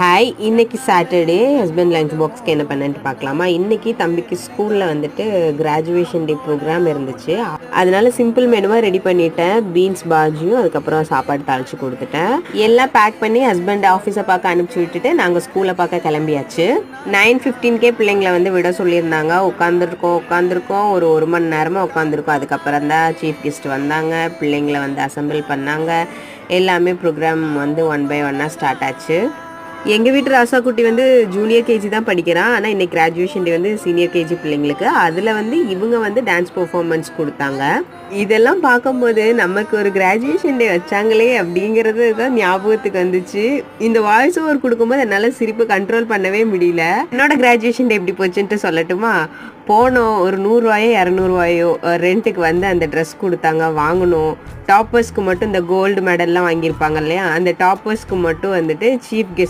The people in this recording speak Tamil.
ஹாய், இன்னைக்கு சாட்டர்டே ஹஸ்பண்ட் லஞ்ச் பாக்ஸ்க்கு என்ன பண்ணேன்ட்டு பார்க்கலாமா? இன்னைக்கு தம்பிக்கு ஸ்கூலில் வந்துட்டு கிராஜுவேஷன் டே ப்ரோக்ராம் இருந்துச்சு. அதனால சிம்பிள் மெனுவாக ரெடி பண்ணிட்டேன். பீன்ஸ் பாஜியும் அதுக்கப்புறம் சாப்பாடு தாளித்து கொடுத்துட்டேன். எல்லாம் பேக் பண்ணி ஹஸ்பண்ட் ஆஃபீஸை பார்க்க அனுப்பிச்சி விட்டுட்டு நாங்கள் ஸ்கூலை பார்க்க கிளம்பியாச்சு. 9:15 பிள்ளைங்களை வந்து விட சொல்லியிருந்தாங்க. உட்காந்துருக்கோம் ஒரு மணி நேரமாக உட்காந்துருக்கோம். அதுக்கப்புறம் தான் சீஃப் கெஸ்ட் வந்தாங்க. பிள்ளைங்களை வந்து அசம்பிள் பண்ணாங்க. எல்லாமே ப்ரோக்ராம் வந்து 1 by 1 ஸ்டார்ட் ஆச்சு. எங்கள் வீட்டு ராசா குட்டி வந்து ஜூனியர் கேஜி தான் படிக்கிறான். ஆனால் இன்றைக்கி கிராஜுவேஷன் டே வந்து சீனியர் கேஜி பிள்ளைங்களுக்கு. அதில் வந்து இவங்க வந்து டான்ஸ் பர்ஃபார்மன்ஸ் கொடுத்தாங்க. இதெல்லாம் பார்க்கும்போது நமக்கு ஒரு கிராஜுவேஷன் டே வச்சாங்களே அப்படிங்கிறது தான் ஞாபகத்துக்கு வந்துச்சு. இந்த வாய்ஸ் ஓவர் கொடுக்கும்போது என்னால் சிரிப்பு கண்ட்ரோல் பண்ணவே முடியல. என்னோட கிராஜுவேஷன் டே எப்படி போச்சுன்ட்டு சொல்லட்டுமா? போனோம், ஒரு 100 200 ரெண்ட்டுக்கு வந்து அந்த ட்ரெஸ் கொடுத்தாங்க, வாங்கணும். டாப்பர்ஸ்க்கு மட்டும் இந்த கோல்டு மெடல்லாம் வாங்கியிருப்பாங்க இல்லையா, அந்த டாப்பர்ஸ்க்கு மட்டும் வந்துட்டு சீஃப் கெஸ்ட்